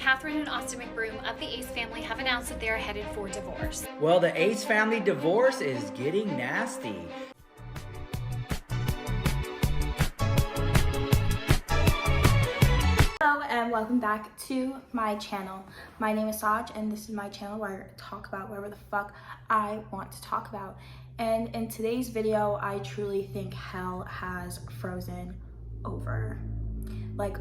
Catherine and Austin McBroom of the Ace family have announced that they are headed for divorce. Well, the Ace family divorce is getting nasty. Hello and welcome back to my channel. My name is Saj and this is my channel where I talk about whatever the fuck I want to talk about. And in today's video, I truly think hell has frozen over. Like,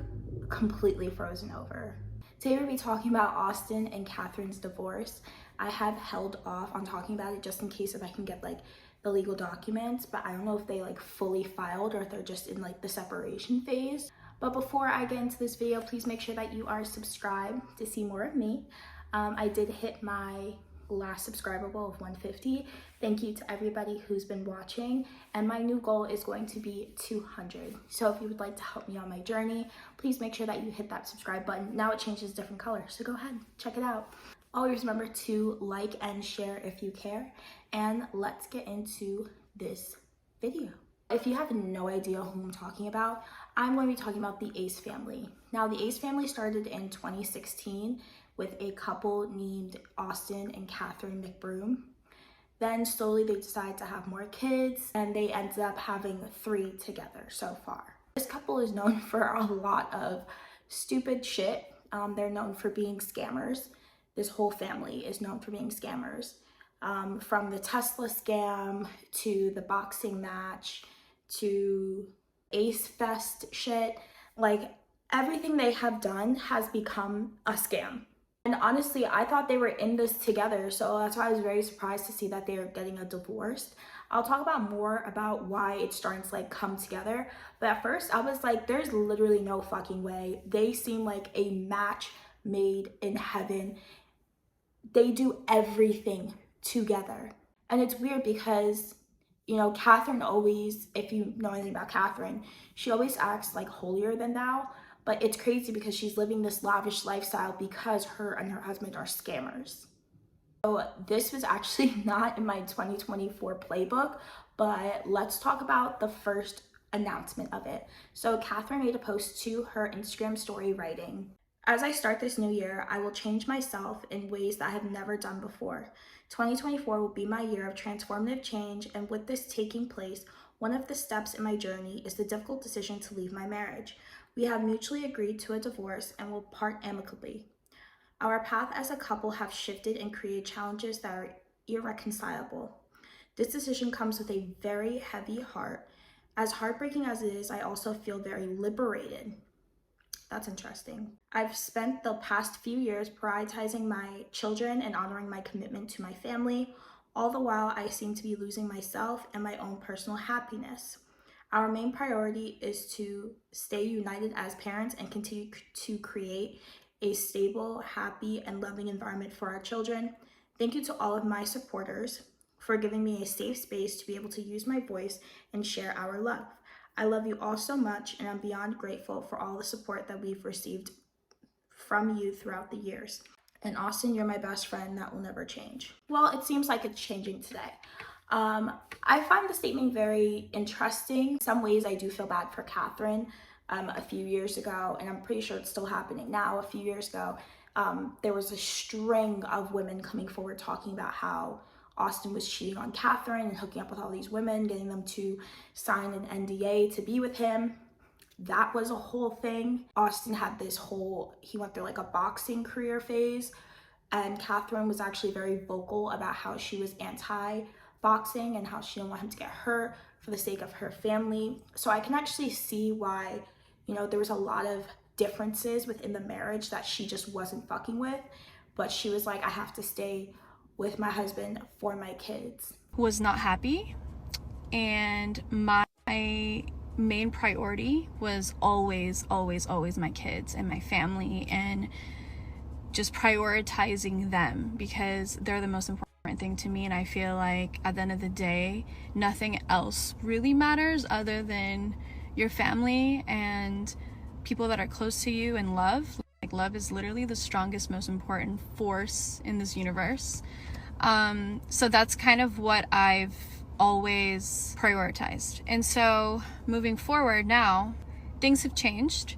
completely frozen over. Today we'll be talking about Austin and Catherine's divorce. I have held off on talking about it just in case if I can get like the legal documents, but I don't know if they like fully filed or if they're just in like the separation phase. But before I get into this video, please make sure that you are subscribed to see more of me. I did hit my last subscriber goal of 150. Thank you to everybody who's been watching, and my new goal is going to be 200. So if you would like to help me on my journey, please make sure that you hit that subscribe button. Now it changes different colors, so go ahead, check it out. Always remember to like and share if you care, and let's get into this video. If you have no idea who I'm talking about, I'm going to be talking about the Ace family. Now, the Ace family started in 2016 with a couple named Austin and Catherine McBroom. Then slowly they decided to have more kids, and they ended up having 3 together so far. This couple is known for a lot of stupid shit. They're known for being scammers. This whole family is known for being scammers. From the Tesla scam to the boxing match to Ace Fest shit, like everything they have done has become a scam. And honestly, I thought they were in this together, so that's why I was very surprised to see that they are getting a divorce. I'll talk about more about why it's starting to like come together, but at first I was like, there's literally no fucking way. They seem like a match made in heaven. They do everything together. And it's weird because, you know, Catherine always, if you know anything about Catherine, she always acts like holier than thou. But it's crazy because she's living this lavish lifestyle because her and her husband are scammers. So this was actually not in my 2024 playbook, but let's talk about the first announcement of it. So Catherine made a post to her Instagram story writing, "As I start this new year, I will change myself in ways that I have never done before. 2024 will be my year of transformative change, and with this taking place, one of the steps in my journey is the difficult decision to leave my marriage. We have mutually agreed to a divorce and will part amicably. Our path as a couple have shifted and created challenges that are irreconcilable. This decision comes with a very heavy heart. As heartbreaking as it is, I also feel very liberated." That's interesting. "I've spent the past few years prioritizing my children and honoring my commitment to my family. All the while, I seem to be losing myself and my own personal happiness. Our main priority is to stay united as parents and continue to create a stable, happy, and loving environment for our children. Thank you to all of my supporters for giving me a safe space to be able to use my voice and share our love. I love you all so much, and I'm beyond grateful for all the support that we've received from you throughout the years. And Austin, you're my best friend. That will never change." Well, it seems like it's changing today. I find the statement very interesting. In some ways, I do feel bad for Catherine. A few years ago, and I'm pretty sure it's still happening now, a few years ago, there was a string of women coming forward talking about how Austin was cheating on Catherine and hooking up with all these women, getting them to sign an NDA to be with him. That was a whole thing. Austin had this whole, he went through like a boxing career phase, and Catherine was actually very vocal about how she was anti-boxing and how she didn't want him to get hurt for the sake of her family. So I can actually see why, you know, there was a lot of differences within the marriage that she just wasn't fucking with, but she was like, I have to stay with my husband for my kids. Was not happy, and my main priority was always my kids and my family, and just prioritizing them because they're the most important thing to me. And I feel like at the end of the day, nothing else really matters other than your family and people that are close to you, and love. Like, love is literally the strongest, most important force in this universe. So that's kind of what I've always prioritized. And so moving forward now, things have changed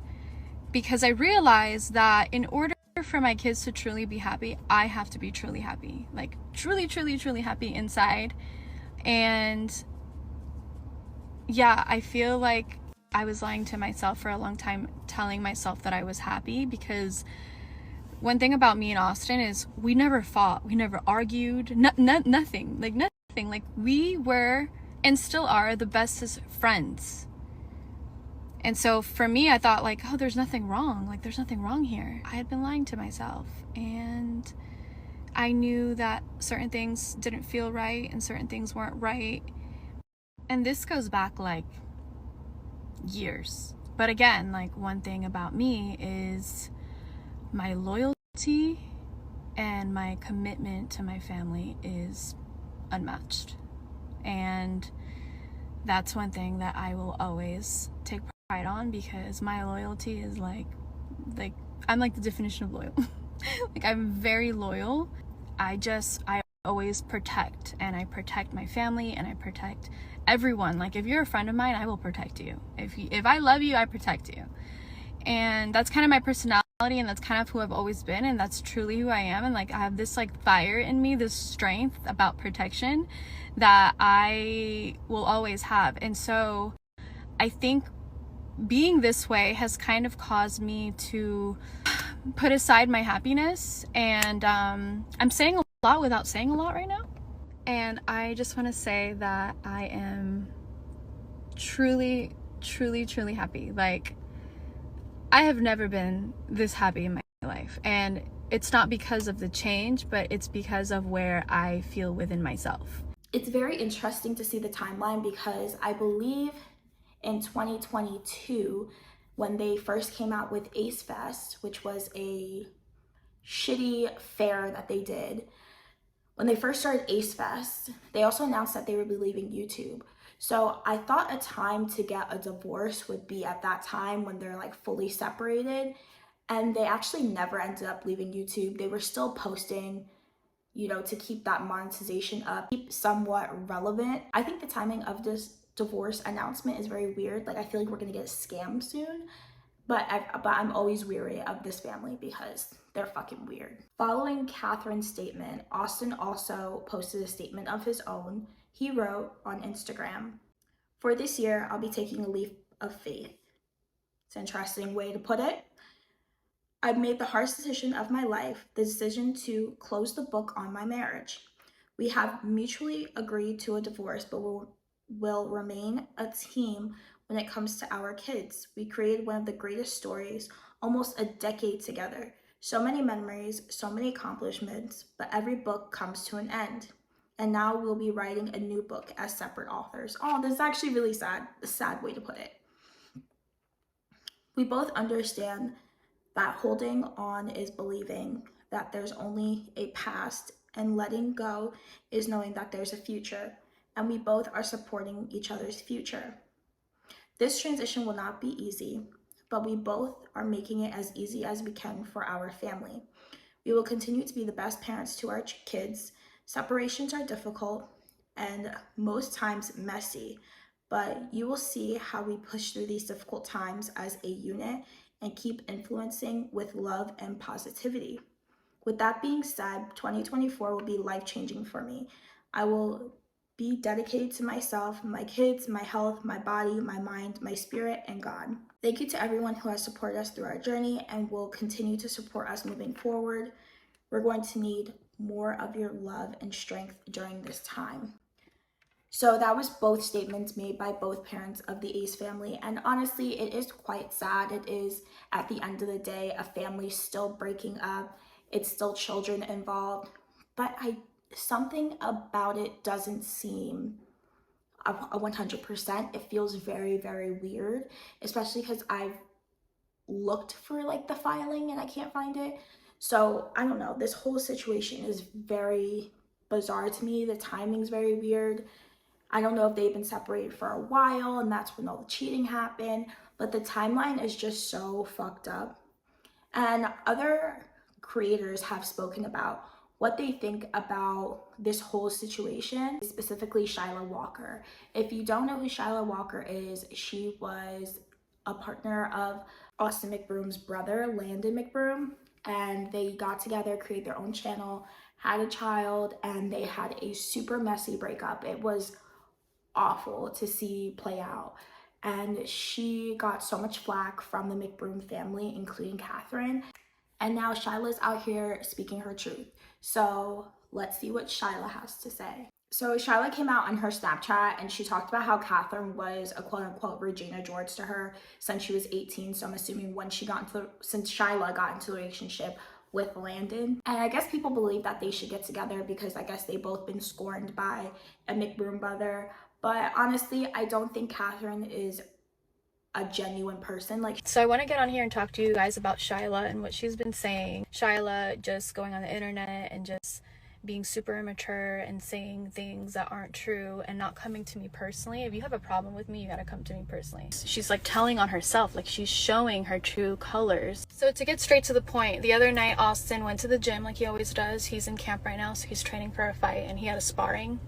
because I realized that in order for my kids to truly be happy, I have to be truly happy, like truly, truly, truly happy inside. And yeah, I feel like I was lying to myself for a long time, telling myself that I was happy, because one thing about me and Austin is we never fought, we never argued, nothing. Like we were and still are the bestest friends. And so for me, I thought like, oh, there's nothing wrong. Like there's nothing wrong here. I had been lying to myself, and I knew that certain things didn't feel right and certain things weren't right. And this goes back like years. But again, like one thing about me is my loyalty and my commitment to my family is unmatched. And that's one thing that I will always take pride on, because my loyalty is like I'm like the definition of loyal. Like I'm very loyal. I always protect, and I protect my family, and I protect everyone. Like if you're a friend of mine, I will protect you. If I love you, I protect you. And that's kind of my personality, and that's kind of who I've always been, and that's truly who I am. And like I have this like fire in me, this strength about protection that I will always have. And so I think being this way has kind of caused me to put aside my happiness, and I'm saying a lot without saying a lot right now. And I just want to say that I am truly, truly, truly happy. Like I have never been this happy in my life, and it's not because of the change, but it's because of where I feel within myself. It's very interesting to see the timeline, because I believe in 2022, when they first came out with Ace Fest, which was a shitty fair that they did, when they first started Ace Fest, they also announced that they would be leaving YouTube. So I thought a time to get a divorce would be at that time when they're like fully separated. And they actually never ended up leaving YouTube. They were still posting, you know, to keep that monetization up, keep somewhat relevant. I think the timing of this divorce announcement is very weird. Like I feel like we're gonna get a scam soon. But I'm always weary of this family because they're fucking weird. Following Catherine's statement, Austin also posted a statement of his own. He wrote on Instagram, "For this year, I'll be taking a leap of faith." It's an interesting way to put it. "I've made the hardest decision of my life, the decision to close the book on my marriage. We have mutually agreed to a divorce, but will remain a team when it comes to our kids. We created one of the greatest stories, almost a decade together. So many memories, so many accomplishments, but every book comes to an end. And now we'll be writing a new book as separate authors." Oh, this is actually really sad, a sad way to put it. "We both understand that holding on is believing that there's only a past, and letting go is knowing that there's a future, and we both are supporting each other's future. This transition will not be easy, but we both are making it as easy as we can for our family. We will continue to be the best parents to our kids. Separations are difficult and most times messy, but you will see how we push through these difficult times as a unit and keep influencing with love and positivity. With that being said, 2024 will be life-changing for me. I will be dedicated to myself, my kids, my health, my body, my mind, my spirit, and God. Thank you to everyone who has supported us through our journey and will continue to support us moving forward. We're going to need more of your love and strength during this time." So that was both statements made by both parents of the Ace family. And honestly, it is quite sad. It is, at the end of the day, a family still breaking up. It's still children involved. But something about it doesn't seem a 100%. It feels very, very weird, especially because I've looked for like the filing and I can't find it. So I don't know. This whole situation is very bizarre to me. The timing's very weird. I don't know if they've been separated for a while and that's when all the cheating happened, but the timeline is just so fucked up. And other creators have spoken about what they think about this whole situation, specifically Shila Walker. If you don't know who Shila Walker is, she was a partner of Austin McBroom's brother, Landan McBroom. and they got together, created their own channel, had a child, and they had a super messy breakup. It was awful to see play out. And she got so much flack from the McBroom family, including Catherine. And now Shyla's out here speaking her truth. So let's see what Shyla has to say. So Shyla came out on her Snapchat and she talked about how Catherine was a quote unquote Regina George to her since she was 18. So I'm assuming when since Shyla got into a relationship with Landan. And I guess people believe that they should get together because I guess they both been scorned by a McBroom brother. But honestly, I don't think Catherine is a genuine person. So I want to get on here and talk to you guys about Shyla and what she's been saying. Shyla just going on the internet and just being super immature and saying things that aren't true and not coming to me personally. If you have a problem with me, you gotta come to me personally. She's like telling on herself, like she's showing her true colors. So to get straight to the point, the other night Austin went to the gym like he always does. He's in camp right now, so he's training for a fight, and he had a sparring.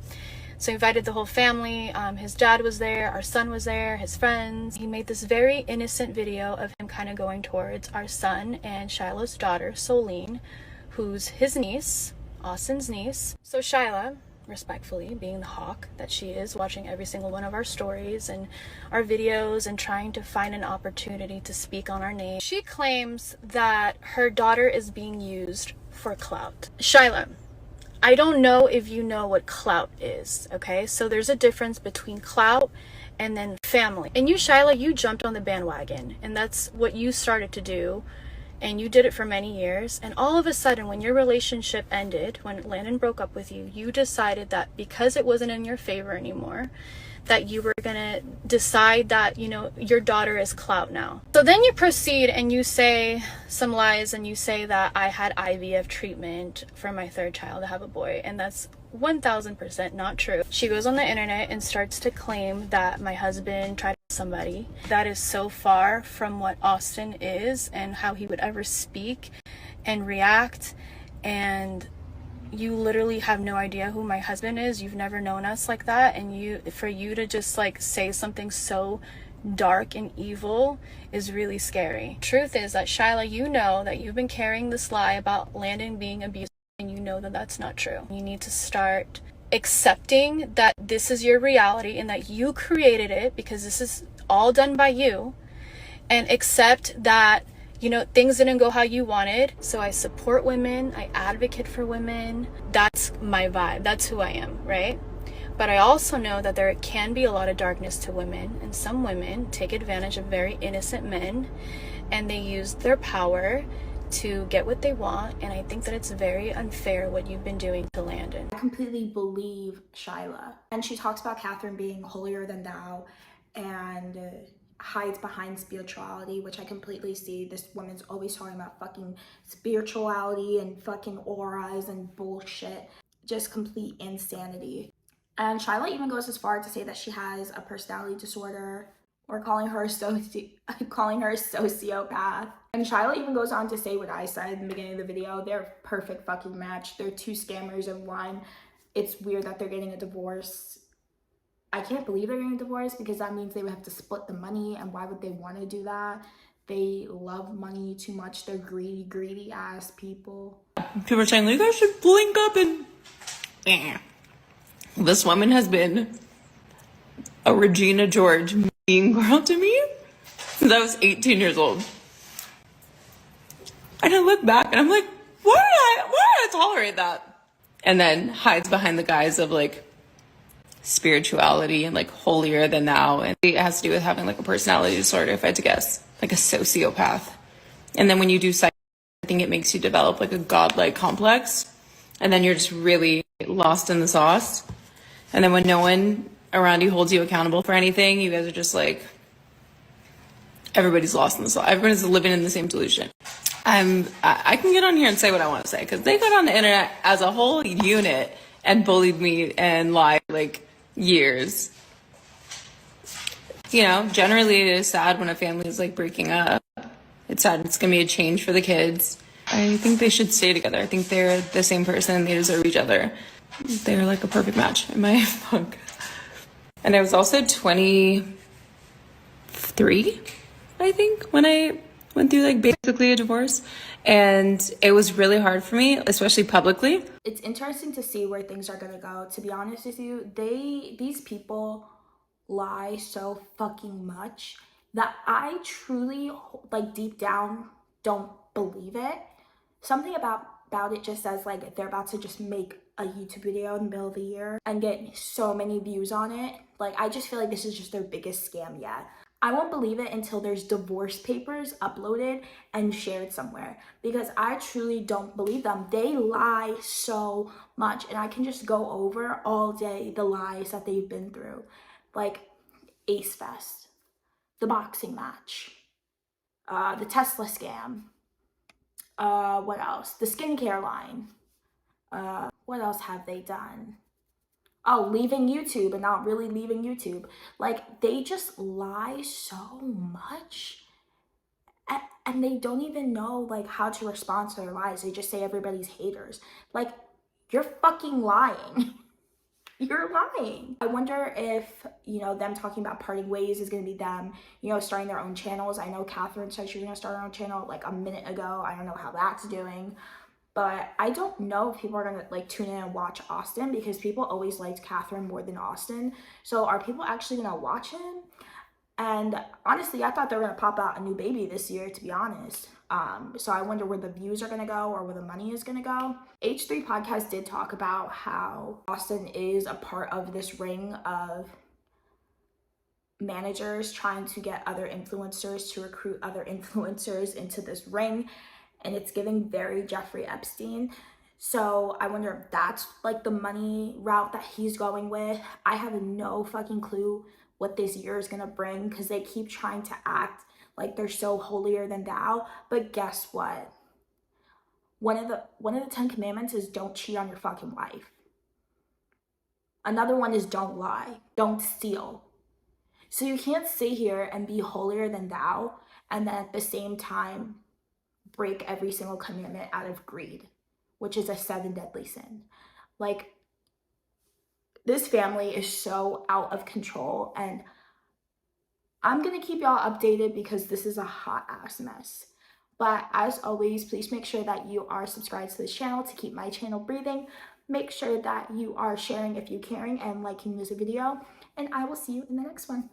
So he invited the whole family. His dad was there, our son was there, his friends. He made this very innocent video of him kind of going towards our son and Shyla's daughter, Solene, who's his niece, Austin's niece. So Shyla, respectfully, being the hawk that she is, watching every single one of our stories and our videos and trying to find an opportunity to speak on our name, she claims that her daughter is being used for clout. Shyla, I don't know if you know what clout is, okay? So there's a difference between clout and then family. And you, Shyla, you jumped on the bandwagon, and that's what you started to do, and you did it for many years. And all of a sudden, when your relationship ended, when Landan broke up with you, you decided that because it wasn't in your favor anymore, that you were gonna decide that, you know, your daughter is clout now. So then you proceed and you say some lies and you say that I had IVF treatment for my third child to have a boy, and that's 1000% not true. She goes on the internet and starts to claim that my husband tried to kill somebody. That is so far from what Austin is and how he would ever speak and react. And you literally have no idea who my husband is. You've never known us like that, and for you to just like say something so dark and evil is really scary. Truth is that Shyla, you know that you've been carrying this lie about Landan being abusive, and you know that that's not true. You need to start accepting that this is your reality and that you created it, because this is all done by you, and accept that, you know, things didn't go how you wanted. So I support women, I advocate for women. That's my vibe, that's who I am, right? But I also know that there can be a lot of darkness to women, and some women take advantage of very innocent men and they use their power to get what they want. And I think that it's very unfair what you've been doing to Landan. I completely believe Shyla. And she talks about Catherine being holier than thou and hides behind spirituality, which I completely see. This woman's always talking about fucking spirituality and fucking auras and bullshit. Just complete insanity. And Shyla even goes as far to say that she has a personality disorder, or calling her a sociopath. And Shyla even goes on to say what I said in the beginning of the video. They're a perfect fucking match. They're two scammers in one. It's weird that they're getting a divorce. I can't believe they're getting a divorce, because that means they would have to split the money, and why would they want to do that? They love money too much. They're greedy ass people. People are saying, like, you guys should link up, and this woman has been a Regina George mean girl to me since I was 18 years old. And I look back and I'm like, why did I tolerate that? And then hides behind the guise of like spirituality and like holier than thou. And it has to do with having like a personality disorder, if I had to guess, like a sociopath. And then when you do psych, I think it makes you develop like a godlike complex. And then you're just really lost in the sauce. And then when no one around you holds you accountable for anything, you guys are just like, everybody's lost in the sauce. Everybody's living in the same delusion. I can get on here and say what I want to say, because they got on the internet as a whole unit and bullied me and lied like years. You know, generally it is sad when a family is like breaking up. It's sad. It's gonna be a change for the kids. I think they should stay together. I think they're the same person and they deserve each other. They're like a perfect match in my book. And I was also 23, I think, when I went through like basically a divorce, and it was really hard for me, especially publicly. It's interesting to see where things are gonna go. To be honest with you, these people lie so fucking much that I truly, like, deep down don't believe it. Something about it just says like they're about to just make a YouTube video in the middle of the year and get so many views on it. Like, I just feel like this is just their biggest scam yet. I won't believe it until there's divorce papers uploaded and shared somewhere, because I truly don't believe them. They lie so much, and I can just go over all day the lies that they've been through. Like Ace Fest, the boxing match, the Tesla scam, what else? The skincare line. What else have they done? Oh, leaving YouTube and not really leaving YouTube. Like, they just lie so much, and they don't even know like how to respond to their lies. They just say everybody's haters. Like, you're fucking lying. You're lying. I wonder if, you know, them talking about parting ways is going to be them, you know, starting their own channels. I know Catherine said she was going to start her own channel like a minute ago. I don't know how that's doing. But I don't know if people are gonna like tune in and watch Austin, because people always liked Catherine more than Austin. So are people actually gonna watch him? And honestly, I thought they were gonna pop out a new baby this year, to be honest. So I wonder where the views are gonna go or where the money is gonna go. H3 Podcast did talk about how Austin is a part of this ring of managers trying to get other influencers to recruit other influencers into this ring, and it's giving very Jeffrey Epstein. So I wonder if that's like the money route that he's going with. I have no fucking clue what this year is gonna bring, because they keep trying to act like they're so holier than thou. But guess what? One of the 10 commandments is don't cheat on your fucking wife. Another one is don't lie, don't steal. So you can't sit here and be holier than thou and then at the same time break every single commandment out of greed, which is a 7 deadly sin. Like, this family is so out of control, and I'm gonna keep y'all updated because this is a hot ass mess. But as always, please make sure that you are subscribed to this channel to keep my channel breathing. Make sure that you are sharing if you're caring and liking this video, and I will see you in the next one.